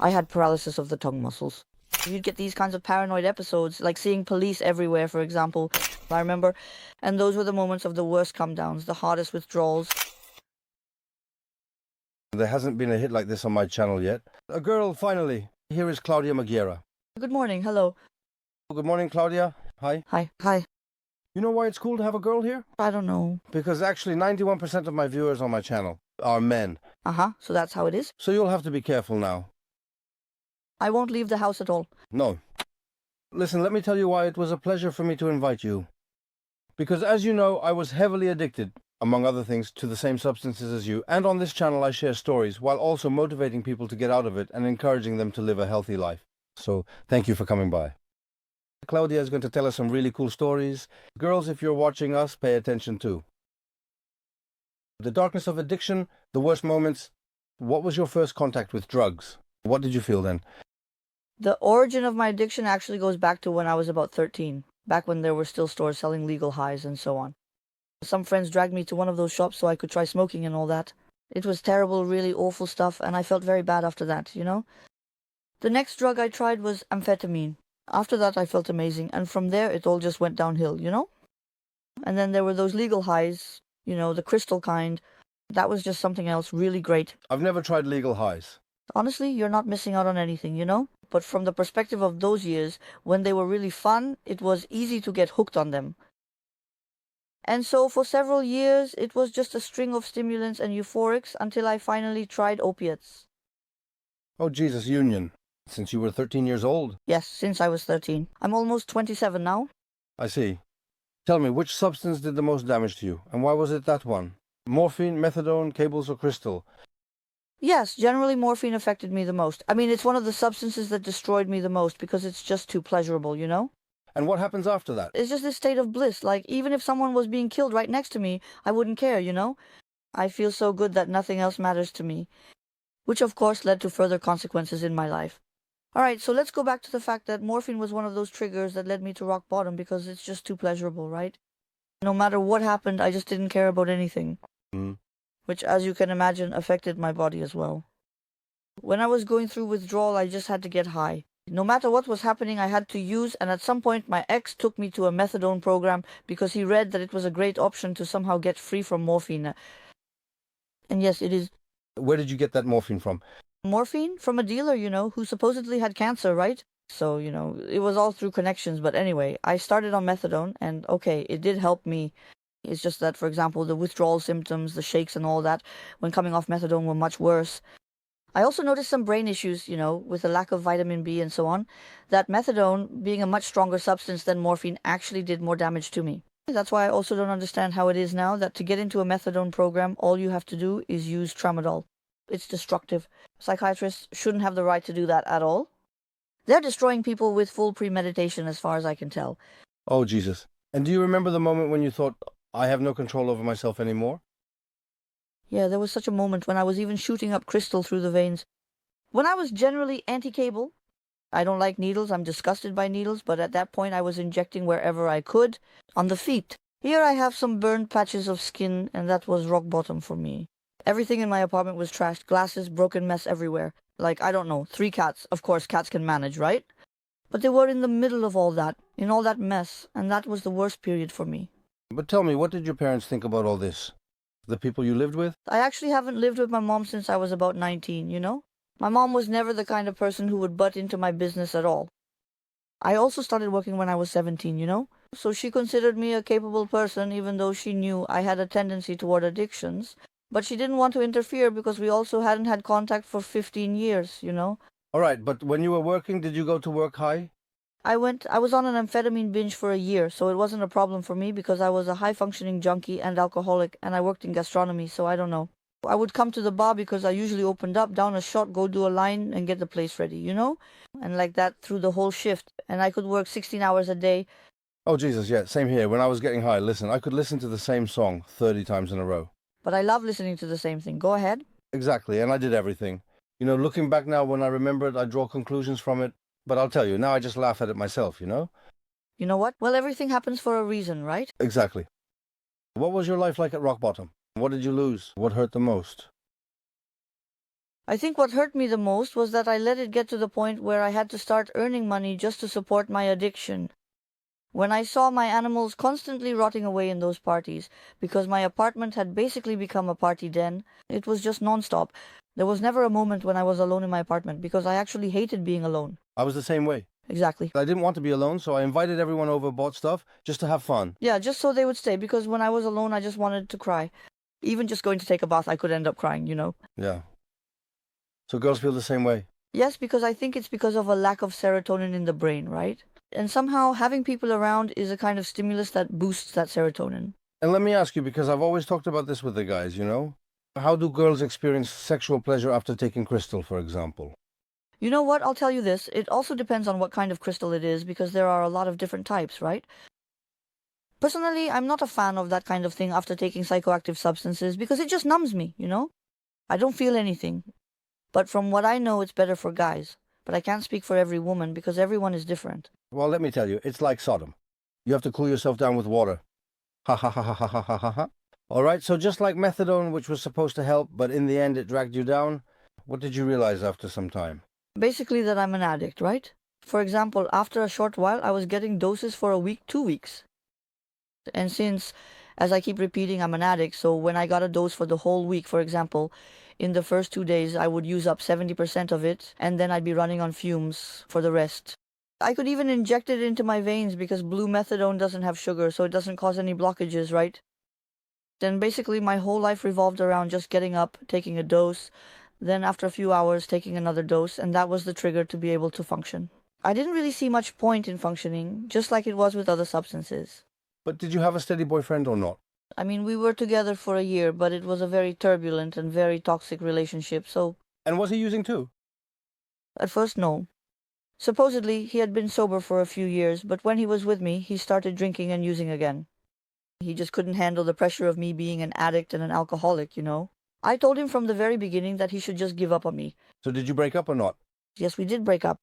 I had paralysis of the tongue muscles. You'd get these kinds of paranoid episodes, like seeing police everywhere, for example, I remember. And those were the moments of the worst come-downs, the hardest withdrawals. There hasn't been a hit like this on my channel yet. A girl, finally. Here is Klaudia History. Good morning, hello. Good morning, Klaudia. Hi. Hi. You know why it's cool to have a girl here? I don't know. Because actually 91% of my viewers on my channel are men. So that's how it is? So you'll have to be careful now. I won't leave the house at all. No. Listen, let me tell you why it was a pleasure for me to invite you. Because as you know, I was heavily addicted, among other things, to the same substances as you, and on this channel I share stories, while also motivating people to get out of it and encouraging them to live a healthy life. So, thank you for coming by. Klaudia is going to tell us some really cool stories. Girls, if you're watching us, pay attention too. The darkness of addiction, the worst moments. What was your first contact with drugs? What did you feel then? The origin of my addiction actually goes back to when I was about 13, back when there were still stores selling legal highs and so on. Some friends dragged me to one of those shops so I could try smoking and all that. It was terrible, really awful stuff, and I felt very bad after that, you know? The next drug I tried was amphetamine. After that I felt amazing, and from there it all just went downhill, you know? And then there were those legal highs, you know, the crystal kind. That was just something else really great. I've never tried legal highs. Honestly, you're not missing out on anything, you know? But from the perspective of those years, when they were really fun, it was easy to get hooked on them. And so for several years, it was just a string of stimulants and euphorics until I finally tried opiates. Oh, Jesus, Union. Since you were 13 years old? Yes, since I was 13. I'm almost 27 now. I see. Tell me, which substance did the most damage to you, and why was it that one? Morphine, methadone, cables, or crystal? Yes, generally morphine affected me the most. I mean, it's one of the substances that destroyed me the most because it's just too pleasurable, you know? And what happens after that? It's just this state of bliss. Like, even if someone was being killed right next to me, I wouldn't care, you know? I feel so good that nothing else matters to me. Which, of course, led to further consequences in my life. Alright, so let's go back to the fact that morphine was one of those triggers that led me to rock bottom because it's just too pleasurable, right? No matter what happened, I just didn't care about anything. Which, as you can imagine, affected my body as well. When I was going through withdrawal, I just had to get high. No matter what was happening, I had to use, and at some point my ex took me to a methadone program because he read that it was a great option to somehow get free from morphine. And yes, it is. Where did you get that morphine from? Morphine? From a dealer, you know, who supposedly had cancer, right? So, you know, it was all through connections. But anyway, I started on methadone, and okay, it did help me. It's just that, for example, the withdrawal symptoms, the shakes and all that, when coming off methadone were much worse. I also noticed some brain issues, you know, with the lack of vitamin B and so on. That methadone, being a much stronger substance than morphine, actually did more damage to me. That's why I also don't understand how it is now that to get into a methadone program, all you have to do is use tramadol. It's destructive. Psychiatrists shouldn't have the right to do that at all. They're destroying people with full premeditation as far as I can tell. Oh, Jesus. And do you remember the moment when you thought, I have no control over myself anymore? Yeah, there was such a moment when I was even shooting up crystal through the veins. When I was generally anti-cable, I don't like needles, I'm disgusted by needles, but at that point I was injecting wherever I could, on the feet. Here I have some burned patches of skin, and that was rock bottom for me. Everything in my apartment was trashed, glasses, broken mess everywhere. Like, I don't know, 3 cats. Of course, cats can manage, right? But they were in the middle of all that, in all that mess, and that was the worst period for me. But tell me, what did your parents think about all this? The people you lived with? I actually haven't lived with my mom since I was about 19, you know? My mom was never the kind of person who would butt into my business at all. I also started working when I was 17, you know? So she considered me a capable person even though she knew I had a tendency toward addictions. But she didn't want to interfere because we also hadn't had contact for 15 years, you know? All right, but when you were working, did you go to work high? I was on an amphetamine binge for a year, so it wasn't a problem for me because I was a high-functioning junkie and alcoholic, and I worked in gastronomy, so I don't know. I would come to the bar because I usually opened up, down a shot, go do a line, and get the place ready, you know? And like that through the whole shift, and I could work 16 hours a day. Oh, Jesus, yeah, same here. When I was getting high, listen, I could listen to the same song 30 times in a row. But I love listening to the same thing. Go ahead. Exactly, and I did everything. You know, looking back now, when I remember it, I draw conclusions from it. But I'll tell you, now I just laugh at it myself, you know? You know what? Well, everything happens for a reason, right? Exactly. What was your life like at rock bottom? What did you lose? What hurt the most? I think what hurt me the most was that I let it get to the point where I had to start earning money just to support my addiction. When I saw my animals constantly rotting away in those parties, because my apartment had basically become a party den, it was just nonstop. There was never a moment when I was alone in my apartment, because I actually hated being alone. I was the same way. Exactly. I didn't want to be alone, so I invited everyone over, bought stuff, just to have fun. Yeah, just so they would stay, because when I was alone, I just wanted to cry. Even just going to take a bath, I could end up crying, you know? Yeah. So girls feel the same way? Yes, because I think it's because of a lack of serotonin in the brain, right? And somehow having people around is a kind of stimulus that boosts that serotonin. And let me ask you, because I've always talked about this with the guys, you know? How do girls experience sexual pleasure after taking crystal, for example? You know what? I'll tell you this. It also depends on what kind of crystal it is because there are a lot of different types, right? Personally, I'm not a fan of that kind of thing after taking psychoactive substances because it just numbs me, you know? I don't feel anything. But from what I know, it's better for guys. But I can't speak for every woman because everyone is different. Well, let me tell you, it's like Sodom. You have to cool yourself down with water. Ha ha ha ha ha ha ha ha ha. All right, so just like methadone, which was supposed to help, but in the end it dragged you down, what did you realize after some time? Basically, that I'm an addict, right? For example, after a short while, I was getting doses for a week, 2 weeks. And since, as I keep repeating, I'm an addict, so when I got a dose for the whole week, for example, in the first 2 days, I would use up 70% of it, and then I'd be running on fumes for the rest. I could even inject it into my veins because blue methadone doesn't have sugar, so it doesn't cause any blockages, right? Then basically my whole life revolved around just getting up, taking a dose, then after a few hours taking another dose, and that was the trigger to be able to function. I didn't really see much point in functioning, just like it was with other substances. But did you have a steady boyfriend or not? I mean, we were together for a year, but it was a very turbulent and very toxic relationship, so And was he using too? at first, no. Supposedly, he had been sober for a few years, but when he was with me, he started drinking and using again. He just couldn't handle the pressure of me being an addict and an alcoholic, you know? I told him from the very beginning that he should just give up on me. So did you break up or not? Yes, we did break up.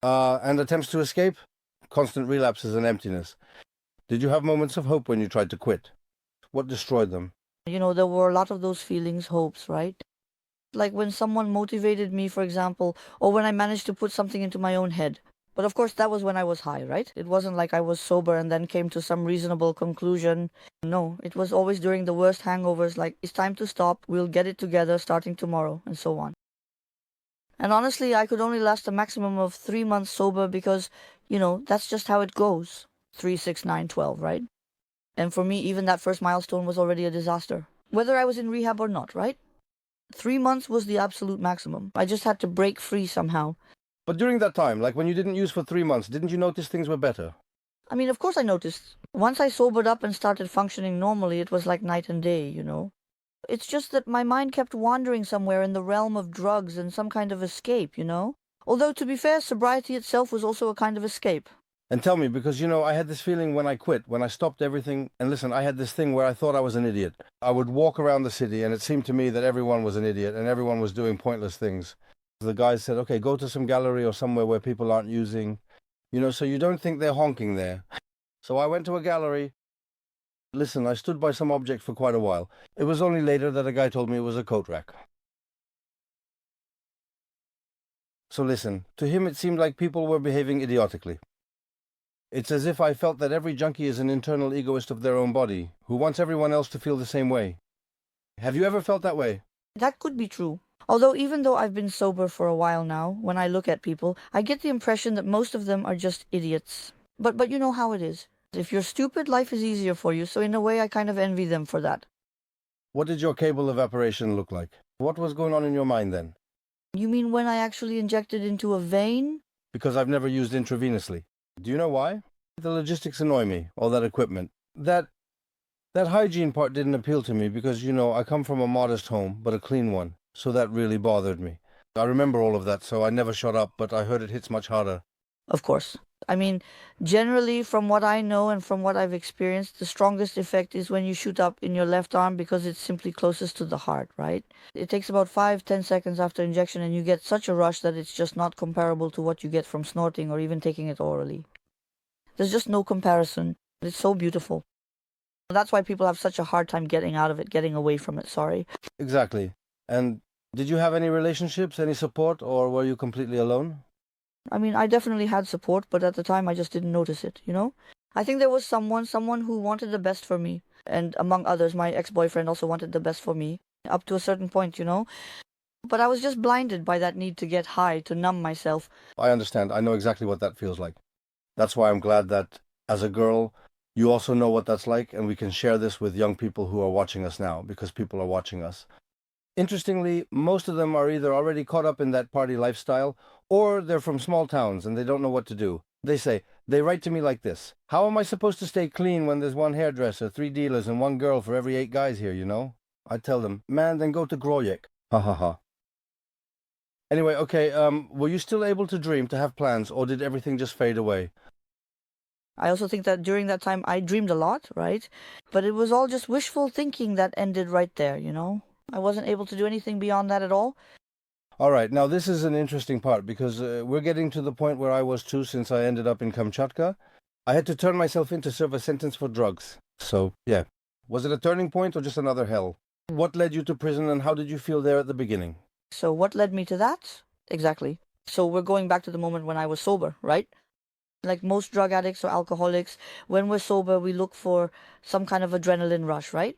And attempts to escape? Constant relapses and emptiness. Did you have moments of hope when you tried to quit? What destroyed them? You know, there were a lot of those feelings, hopes, right? Like when someone motivated me, for example, or when I managed to put something into my own head. But of course, that was when I was high, right? It wasn't like I was sober and then came to some reasonable conclusion. No, it was always during the worst hangovers, like, it's time to stop, we'll get it together starting tomorrow, and so on. And honestly, I could only last a maximum of 3 months sober because, you know, that's just how it goes. 3, 6, 9, 12, right? And for me, even that first milestone was already a disaster. Whether I was in rehab or not, right? 3 months was the absolute maximum. I just had to break free somehow. But during that time, like when you didn't use for 3 months, didn't you notice things were better? I mean, of course I noticed. Once I sobered up and started functioning normally, it was like night and day, you know? It's just that my mind kept wandering somewhere in the realm of drugs and some kind of escape, you know? Although, to be fair, sobriety itself was also a kind of escape. And tell me, because you know, I had this feeling when I quit, when I stopped everything, and listen, I had this thing where I thought I was an idiot. I would walk around the city and it seemed to me that everyone was an idiot and everyone was doing pointless things. The guys said, okay, go to some gallery or somewhere where people aren't using, you know, so you don't think they're honking there. So I went to a gallery. Listen, I stood by some object for quite a while. It was only later that a guy told me it was a coat rack. So listen, to him it seemed like people were behaving idiotically. It's as if I felt that every junkie is an internal egoist of their own body, who wants everyone else to feel the same way. Have you ever felt that way? That could be true. Although even though I've been sober for a while now, when I look at people, I get the impression that most of them are just idiots. But you know how it is. If you're stupid, life is easier for you, so in a way I kind of envy them for that. What did your cable evaporation look like? What was going on in your mind then? You mean when I actually injected into a vein? Because I've never used intravenously. Do you know why? The logistics annoy me, all that equipment. That hygiene part didn't appeal to me because, you know, I come from a modest home, but a clean one, so that really bothered me. I remember all of that, so I never shut up, but I heard it hits much harder. Of course. I mean, generally, from what I know and from what I've experienced, the strongest effect is when you shoot up in your left arm because it's simply closest to the heart, right? It takes about 5-10 seconds after injection and you get such a rush that it's just not comparable to what you get from snorting or even taking it orally. There's just no comparison. It's so beautiful. That's why people have such a hard time getting out of it, getting away from it, sorry. Exactly. And Did you have any relationships, any support, or were you completely alone? I mean, I definitely had support, but at the time I just didn't notice it, you know? I think there was someone who wanted the best for me. And among others, my ex-boyfriend also wanted the best for me, up to a certain point, you know? But I was just blinded by that need to get high, to numb myself. I understand. I know exactly what that feels like. That's why I'm glad that, as a girl, you also know what that's like, and we can share this with young people who are watching us now, because people are watching us. Interestingly, most of them are either already caught up in that party lifestyle, or they're from small towns and they don't know what to do. They write to me like this: how am I supposed to stay clean when there's one hairdresser, 3 dealers, and 1 girl for every 8 guys here, you know? I tell them, man, then go to Grojek. Ha ha ha. Anyway, okay, were you still able to dream, to have plans, or did everything just fade away? I also think that during that time I dreamed a lot, right? But it was all just wishful thinking that ended right there, you know? I wasn't able to do anything beyond that at all. All right, now this is an interesting part because we're getting to the point where I was too since I ended up in Kamchatka. I had to turn myself in to serve a sentence for drugs. So, yeah. Was it a turning point or just another hell? What led you to prison and how did you feel there at the beginning? So what led me to that? Exactly. So we're going back to the moment when I was sober, right? Like most drug addicts or alcoholics, when we're sober, we look for some kind of adrenaline rush, right?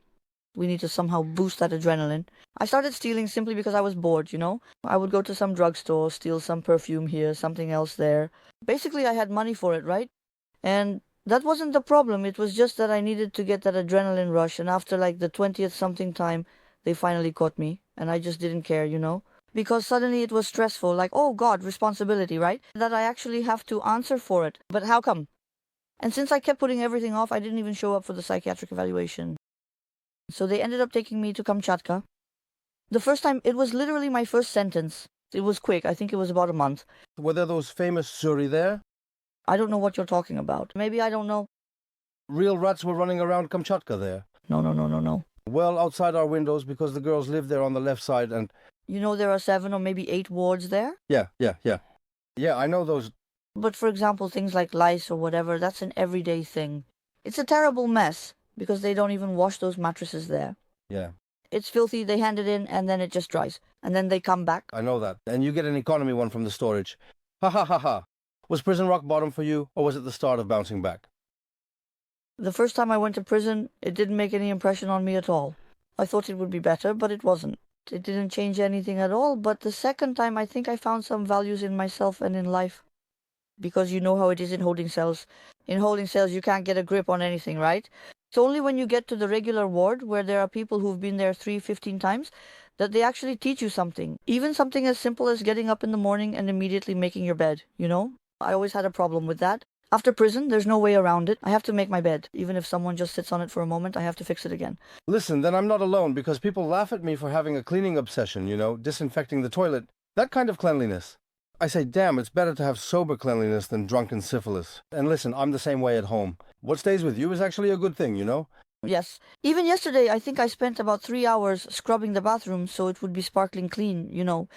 We need to somehow boost that adrenaline. I started stealing simply because I was bored, you know? I would go to some drugstore, steal some perfume here, something else there. Basically, I had money for it, right? And that wasn't the problem. It was just that I needed to get that adrenaline rush. And after like the 20th something time, they finally caught me. And I just didn't care, you know? Because suddenly it was stressful, like, oh God, responsibility, right? That I actually have to answer for it. But how come? And since I kept putting everything off, I didn't even show up for the psychiatric evaluation. So they ended up taking me to Kamchatka. The first time, it was literally my first sentence. It was quick. I think it was about a month. Were there those famous Suri there? I don't know what you're talking about. Maybe I don't know. Real rats were running around Kamchatka there. No, no, no, no, no. Well, outside our windows because the girls live there on the left side and... You know there are 7 or maybe 8 wards there? Yeah. Yeah, I know those. But for example, things like lice or whatever, that's an everyday thing. It's a terrible mess because they don't even wash those mattresses there. Yeah. It's filthy, they hand it in, and then it just dries. And then they come back. I know that. And you get an economy one from the storage. Ha ha ha ha. Was prison rock bottom for you, or was it the start of bouncing back? The first time I went to prison, it didn't make any impression on me at all. I thought it would be better, but it wasn't. It didn't change anything at all, but the second time I think I found some values in myself and in life. Because you know how it is in holding cells. In holding cells, you can't get a grip on anything, right? It's only when you get to the regular ward, where there are people who've been there 15 times, that they actually teach you something. Even something as simple as getting up in the morning and immediately making your bed, you know? I always had a problem with that. After prison, there's no way around it. I have to make my bed. Even if someone just sits on it for a moment, I have to fix it again. Listen, then I'm not alone, because people laugh at me for having a cleaning obsession, you know, disinfecting the toilet, that kind of cleanliness. I say, damn, it's better to have sober cleanliness than drunken syphilis. And listen, I'm the same way at home. What stays with you is actually a good thing, you know? Yes. Even yesterday, I think I spent about 3 hours scrubbing the bathroom so it would be sparkling clean, you know.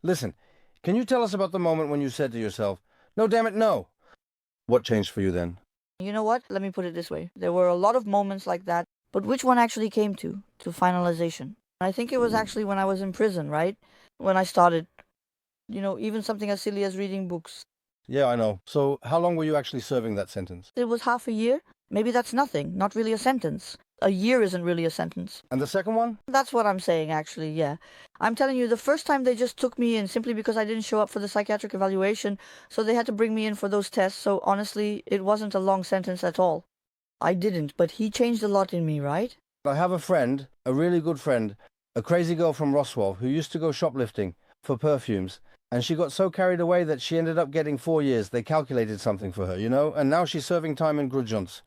Listen, can you tell us about the moment when you said to yourself, no, damn it, no? What changed for you then? You know what? Let me put it this way. There were a lot of moments like that, but which one actually came to finalization? I think it was actually when I was in prison, right? When I started, you know, even something as silly as reading books. Yeah, I know. So how long were you actually serving that sentence? It was half a year. Maybe that's nothing, not really a sentence. A year isn't really a sentence. And the second one? That's what I'm saying, actually, yeah. I'm telling you, the first time they just took me in simply because I didn't show up for the psychiatric evaluation, so they had to bring me in for those tests, so honestly, it wasn't a long sentence at all. I didn't, but he changed a lot in me, right? I have a friend, a really good friend, a crazy girl from Roswell who used to go shoplifting for perfumes, and she got so carried away that she ended up getting 4 years. They calculated something for her, you know, and now she's serving time in Grudjons.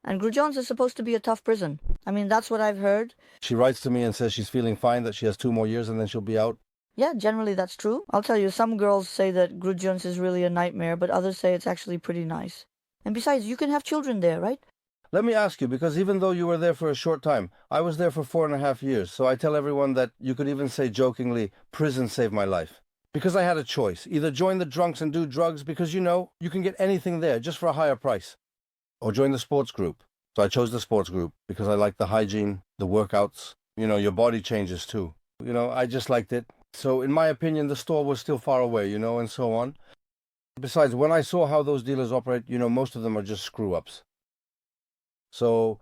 And Grudjons is supposed to be a tough prison. I mean, that's what I've heard. She writes to me and says she's feeling fine, that she has 2 more years and then she'll be out. Yeah, generally that's true. I'll tell you, some girls say that Grudjons is really a nightmare, but others say it's actually pretty nice. And besides, you can have children there, right? Let me ask you, because even though you were there for a short time, I was there for 4.5 years, so I tell everyone that you could even say jokingly, prison saved my life. Because I had a choice, either join the drunks and do drugs, because you know, you can get anything there just for a higher price, or join the sports group. So I chose the sports group because I like the hygiene, the workouts. You know, your body changes too. I just liked it. So in my opinion, the store was still far away, and so on. Besides, when I saw how those dealers operate, most of them are just screw-ups. So,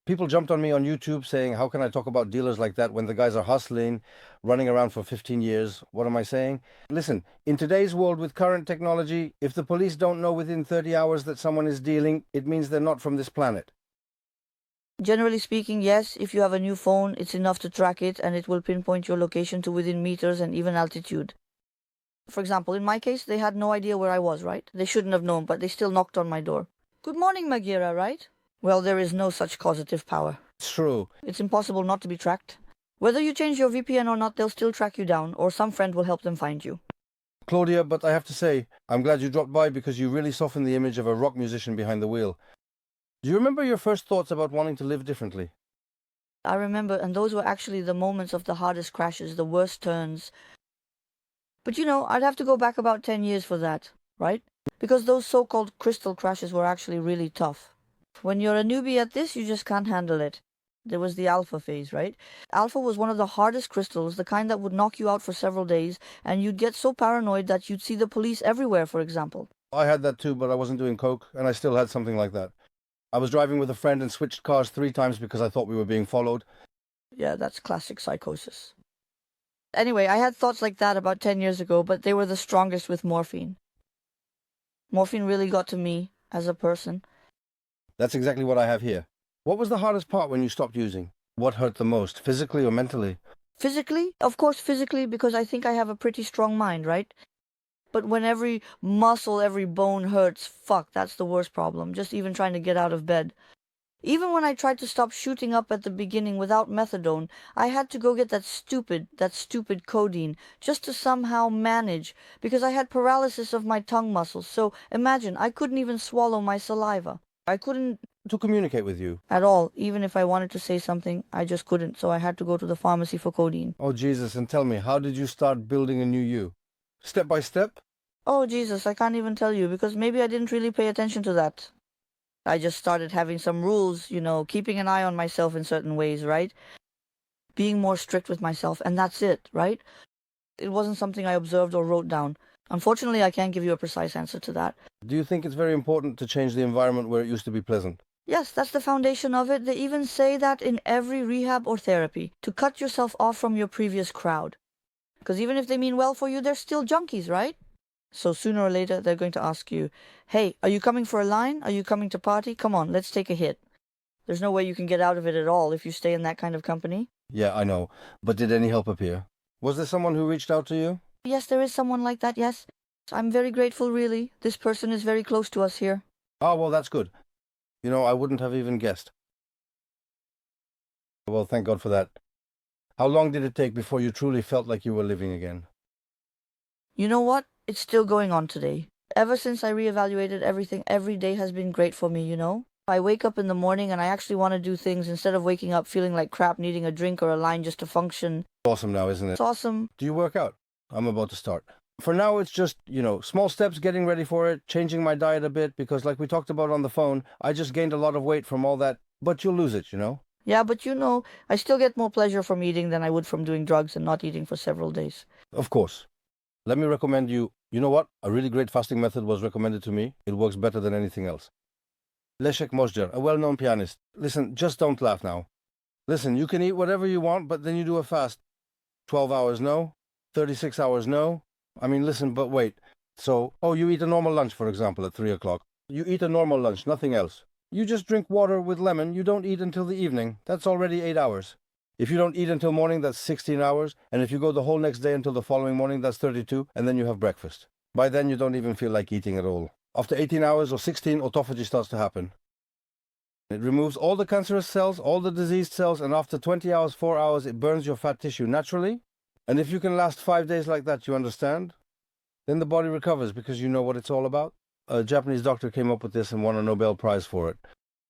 people jumped on me on YouTube saying, how can I talk about dealers like that when the guys are hustling, running around for 15 years? What am I saying? Listen, in today's world with current technology, if the police don't know within 30 hours that someone is dealing, it means they're not from this planet. Generally speaking, yes, if you have a new phone, it's enough to track it and it will pinpoint your location to within meters and even altitude. For example, in my case, they had no idea where I was, right? They shouldn't have known, but they still knocked on my door. Good morning, Magira, right? Well, there is no such causative power. It's true. It's impossible not to be tracked. Whether you change your VPN or not, they'll still track you down, or some friend will help them find you. Claudia, but I have to say, I'm glad you dropped by because you really softened the image of a rock musician behind the wheel. Do you remember your first thoughts about wanting to live differently? I remember, and those were actually the moments of the hardest crashes, the worst turns. But I'd have to go back about 10 years for that, right? Because those so-called crystal crashes were actually really tough. When you're a newbie at this, you just can't handle it. There was the alpha phase, right? Alpha was one of the hardest crystals, the kind that would knock you out for several days, and you'd get so paranoid that you'd see the police everywhere, for example. I had that too, but I wasn't doing coke, and I still had something like that. I was driving with a friend and switched cars 3 times because I thought we were being followed. Yeah, that's classic psychosis. Anyway, I had thoughts like that about 10 years ago, but they were the strongest with morphine. Morphine really got to me as a person. That's exactly what I have here. What was the hardest part when you stopped using? What hurt the most, physically or mentally? Physically? Of course, physically, because I think I have a pretty strong mind, right? But when every muscle, every bone hurts, fuck, that's the worst problem, just even trying to get out of bed. Even when I tried to stop shooting up at the beginning without methadone, I had to go get that stupid codeine, just to somehow manage, because I had paralysis of my tongue muscles, so imagine, I couldn't even swallow my saliva. I couldn't To communicate with you. at all, even if I wanted to say something, I just couldn't, so I had to go to the pharmacy for codeine. Oh, Jesus, and tell me, how did you start building a new you? Step by step? Oh, Jesus, I can't even tell you, because maybe I didn't really pay attention to that. I just started having some rules, keeping an eye on myself in certain ways, right? Being more strict with myself, and that's it, right? It wasn't something I observed or wrote down. Unfortunately, I can't give you a precise answer to that. Do you think it's very important to change the environment where it used to be pleasant? Yes, that's the foundation of it. They even say that in every rehab or therapy, to cut yourself off from your previous crowd. Because even if they mean well for you, they're still junkies, right? So sooner or later, they're going to ask you, hey, are you coming for a line? Are you coming to party? Come on, let's take a hit. There's no way you can get out of it at all if you stay in that kind of company. Yeah, I know. But did any help appear? Was there someone who reached out to you? Yes, there is someone like that, yes. I'm very grateful, really. This person is very close to us here. Oh, well, that's good. I wouldn't have even guessed. Well, thank God for that. How long did it take before you truly felt like you were living again? You know what? It's still going on today. Ever since I reevaluated everything, every day has been great for me, I wake up in the morning and I actually want to do things instead of waking up feeling like crap, needing a drink or a line just to function. Awesome now, isn't it? It's awesome. Do you work out? I'm about to start. For now, it's just, small steps, getting ready for it, changing my diet a bit, because like we talked about on the phone, I just gained a lot of weight from all that, but you'll lose it, Yeah, but I still get more pleasure from eating than I would from doing drugs and not eating for several days. Of course. Let me recommend you what? A really great fasting method was recommended to me. It works better than anything else. Leszek Mosger, a well-known pianist. Listen, just don't laugh now. Listen, you can eat whatever you want, but then you do a fast. 12 hours, no. 36 hours, no. I mean, listen, but wait. So, you eat a normal lunch, for example, at 3 o'clock. You eat a normal lunch, nothing else. You just drink water with lemon. You don't eat until the evening. That's already 8 hours. If you don't eat until morning, that's 16 hours. And if you go the whole next day until the following morning, that's 32. And then you have breakfast. By then, you don't even feel like eating at all. After 18 hours or 16, autophagy starts to happen. It removes all the cancerous cells, all the diseased cells, and after 20 hours, 4 hours, it burns your fat tissue naturally. And if you can last 5 days like that, you understand? Then the body recovers because you know what it's all about. A Japanese doctor came up with this and won a Nobel Prize for it.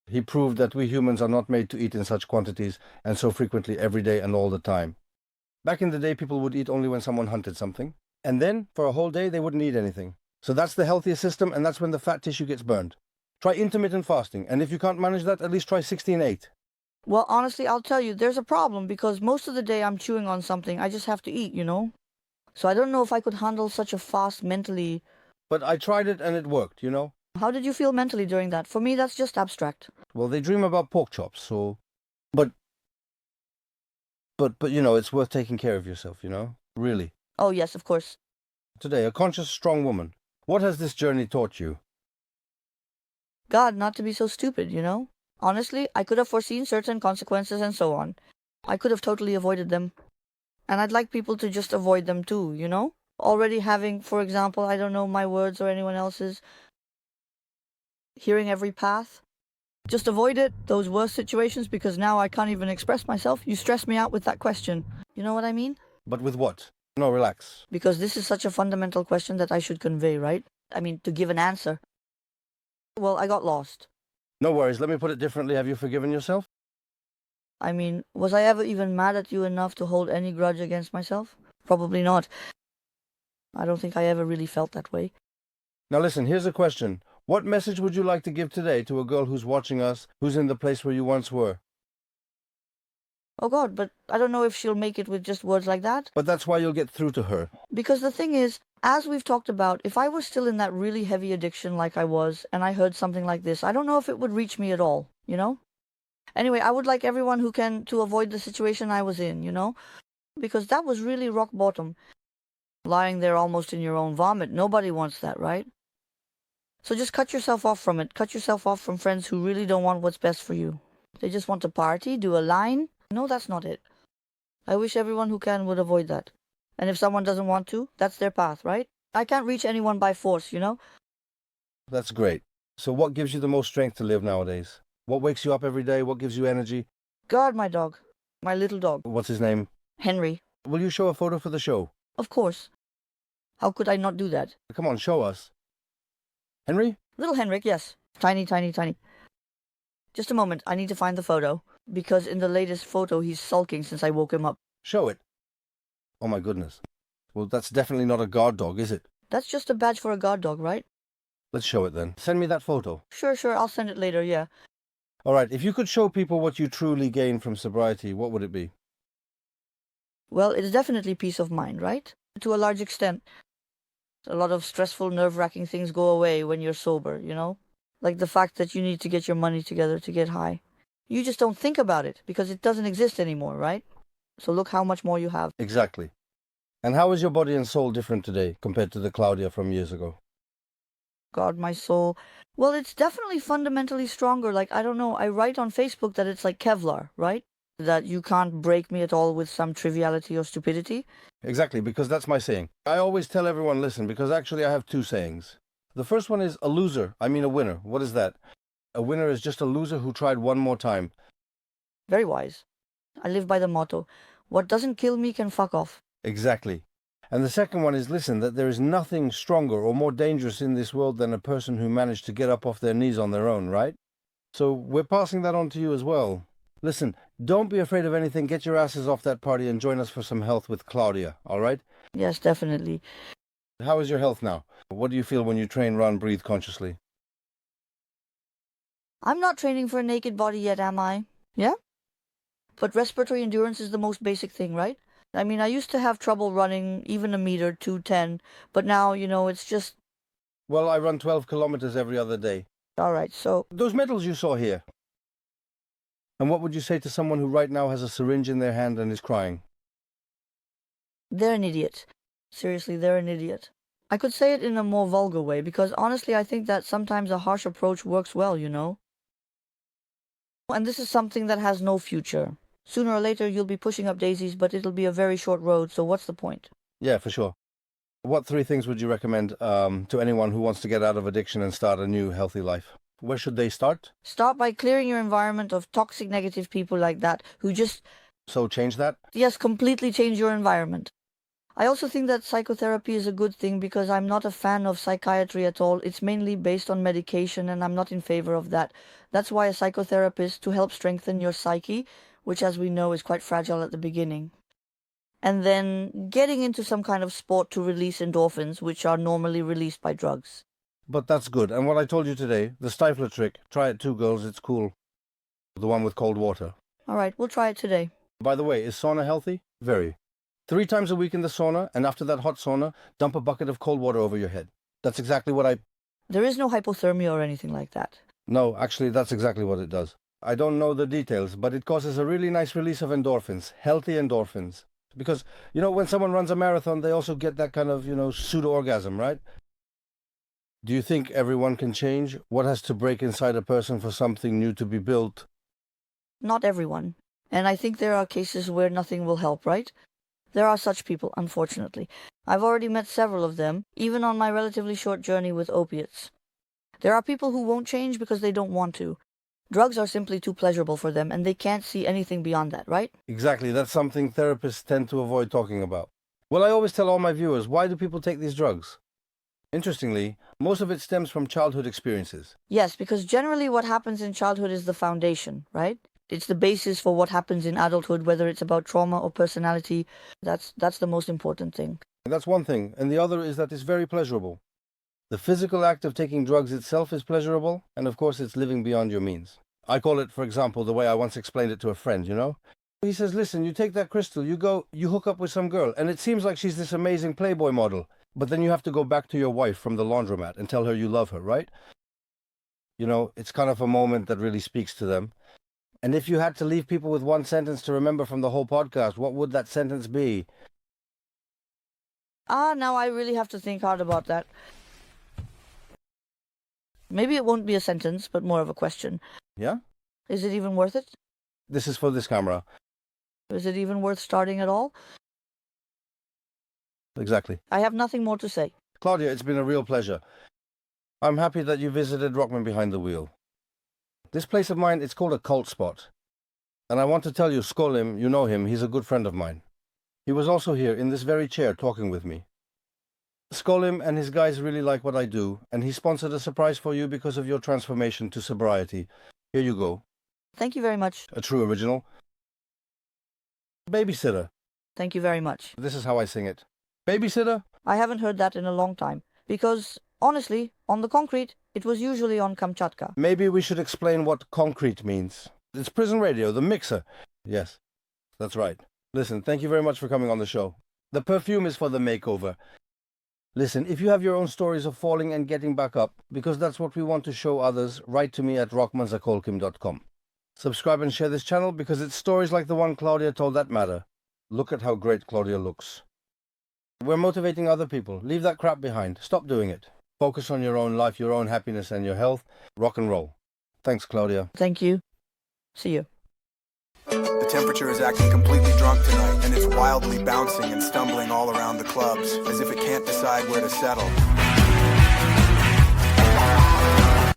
He proved that we humans are not made to eat in such quantities and so frequently every day and all the time. Back in the day, people would eat only when someone hunted something. And then, for a whole day, they wouldn't eat anything. So that's the healthiest system, and that's when the fat tissue gets burned. Try intermittent fasting, and if you can't manage that, at least try 16-8. Well, honestly, I'll tell you, there's a problem because most of the day I'm chewing on something. I just have to eat, you know? So I don't know if I could handle such a fast mentally. But I tried it and it worked, you know? How did you feel mentally during that? For me, that's just abstract. Well, they dream about pork chops, so... But, you know, it's worth taking care of yourself, you know? Really. Oh, yes, of course. Today, a conscious, strong woman. What has this journey taught you? God, not to be so stupid, you know? Honestly, I could have foreseen certain consequences and so on. I could have totally avoided them. And I'd like people to just avoid them too, you know? Already having, for example, I don't know my words or anyone else's, hearing every path. Just avoid it, those worst situations, because now I can't even express myself. You stress me out with that question. You know what I mean? But with what? No, relax. Because this is such a fundamental question that I should convey, right? I mean, to give an answer. Well, I got lost. No worries, let me put it differently. Have you forgiven yourself? I mean, was I ever even mad at you enough to hold any grudge against myself? Probably not. I don't think I ever really felt that way. Now listen, here's a question. What message would you like to give today to a girl who's watching us, who's in the place where you once were? Oh God, but I don't know if she'll make it with just words like that. But that's why you'll get through to her. Because the thing is, as we've talked about, if I was still in that really heavy addiction like I was, and I heard something like this, I don't know if it would reach me at all, you know? Anyway, I would like everyone who can to avoid the situation I was in, you know? Because that was really rock bottom. Lying there almost in your own vomit, nobody wants that, right? So just cut yourself off from it. Cut yourself off from friends who really don't want what's best for you. They just want to party, do a line. No, that's not it. I wish everyone who can would avoid that. And if someone doesn't want to, that's their path, right? I can't reach anyone by force, you know? That's great. So what gives you the most strength to live nowadays? What wakes you up every day? What gives you energy? God, my dog. My little dog. What's his name? Henry. Will you show a photo for the show? Of course. How could I not do that? Come on, show us. Henry? Little Henrik, yes. Tiny, tiny, tiny. Just a moment, I need to find the photo. Because in the latest photo, he's sulking since I woke him up. Show it. Oh my goodness. Well, that's definitely not a guard dog, is it? That's just a badge for a guard dog, right? Let's show it then. Send me that photo. Sure, I'll send it later, yeah. All right, if you could show people what you truly gain from sobriety, what would it be? Well, it's definitely peace of mind, right? To a large extent. A lot of stressful, nerve-wracking things go away when you're sober, you know? Like the fact that you need to get your money together to get high. You just don't think about it because it doesn't exist anymore, right? So look how much more you have. Exactly. And how is your body and soul different today compared to the Klaudia from years ago? God, my soul. Well, it's definitely fundamentally stronger. Like, I don't know, I write on Facebook that it's like Kevlar, right? That you can't break me at all with some triviality or stupidity. Exactly, because that's my saying. I always tell everyone, listen, because actually I have two sayings. The first one is a loser, I mean a winner. What is that? A winner is just a loser who tried one more time. Very wise. I live by the motto, what doesn't kill me can fuck off. Exactly. And the second one is, listen, that there is nothing stronger or more dangerous in this world than a person who managed to get up off their knees on their own, right? So we're passing that on to you as well. Listen, don't be afraid of anything. Get your asses off that party and join us for some health with Klaudia, all right? Yes, definitely. How is your health now? What do you feel when you train, run, breathe consciously? I'm not training for a naked body yet, am I? Yeah? But respiratory endurance is the most basic thing, right? I mean, I used to have trouble running even a meter, 210, but now, you know, it's just... Well, I run 12 kilometers every other day. All right, so... Those medals you saw here. And what would you say to someone who right now has a syringe in their hand and is crying? They're an idiot. Seriously, they're an idiot. I could say it in a more vulgar way, because honestly, I think that sometimes a harsh approach works well, you know? And this is something that has no future. Sooner or later, you'll be pushing up daisies, but it'll be a very short road, so what's the point? Yeah, for sure. What 3 things would you recommend to anyone who wants to get out of addiction and start a new, healthy life? Where should they start? Start by clearing your environment of toxic, negative people like that, who just... So change that? Yes, completely change your environment. I also think that psychotherapy is a good thing because I'm not a fan of psychiatry at all. It's mainly based on medication and I'm not in favor of that. That's why a psychotherapist, to help strengthen your psyche, which as we know is quite fragile at the beginning. And then getting into some kind of sport to release endorphins, which are normally released by drugs. But that's good. And what I told you today, the stifler trick, try it too, girls, it's cool. The one with cold water. All right, we'll try it today. By the way, is sauna healthy? Very. 3 times a week in the sauna, and after that hot sauna, dump a bucket of cold water over your head. That's exactly what I... There is no hypothermia or anything like that. No, actually, that's exactly what it does. I don't know the details, but it causes a really nice release of endorphins, healthy endorphins. Because, when someone runs a marathon, they also get that kind of, pseudo-orgasm, right? Do you think everyone can change? What has to break inside a person for something new to be built? Not everyone. And I think there are cases where nothing will help, right? There are such people, unfortunately. I've already met several of them, even on my relatively short journey with opiates. There are people who won't change because they don't want to. Drugs are simply too pleasurable for them, and they can't see anything beyond that, right? Exactly, that's something therapists tend to avoid talking about. Well, I always tell all my viewers, why do people take these drugs? Interestingly, most of it stems from childhood experiences. Yes, because generally what happens in childhood is the foundation, right? It's the basis for what happens in adulthood, whether it's about trauma or personality. That's the most important thing. And that's one thing, and the other is that it's very pleasurable. The physical act of taking drugs itself is pleasurable, and of course it's living beyond your means. I call it, for example, the way I once explained it to a friend, He says, listen, you take that crystal, you hook up with some girl, and it seems like she's this amazing Playboy model, but then you have to go back to your wife from the laundromat and tell her you love her, right? It's kind of a moment that really speaks to them. And if you had to leave people with one sentence to remember from the whole podcast, what would that sentence be? Now I really have to think hard about that. Maybe it won't be a sentence, but more of a question. Yeah? Is it even worth it? This is for this camera. Is it even worth starting at all? Exactly. I have nothing more to say. Klaudia, it's been a real pleasure. I'm happy that you visited Rockman Behind the Wheel. This place of mine, it's called a cult spot. And I want to tell you, Skolim, you know him, he's a good friend of mine. He was also here in this very chair talking with me. Skolim and his guys really like what I do, and he sponsored a surprise for you because of your transformation to sobriety. Here you go. Thank you very much. A true original. Babysitter. Thank you very much. This is how I sing it. Babysitter? I haven't heard that in a long time. Because, honestly, on the concrete, it was usually on Kamchatka. Maybe we should explain what concrete means. It's prison radio, the mixer. Yes, that's right. Listen, thank you very much for coming on the show. The perfume is for the makeover. Listen, if you have your own stories of falling and getting back up, because that's what we want to show others, write to me at rockmanzakolkim.com. Subscribe and share this channel because it's stories like the one Klaudia told that matter. Look at how great Klaudia looks. We're motivating other people. Leave that crap behind. Stop doing it. Focus on your own life, your own happiness and your health. Rock and roll. Thanks, Klaudia. Thank you. See you. The temperature is acting completely drunk tonight, and it's wildly bouncing and stumbling all around the clubs, as if it can't decide where to settle.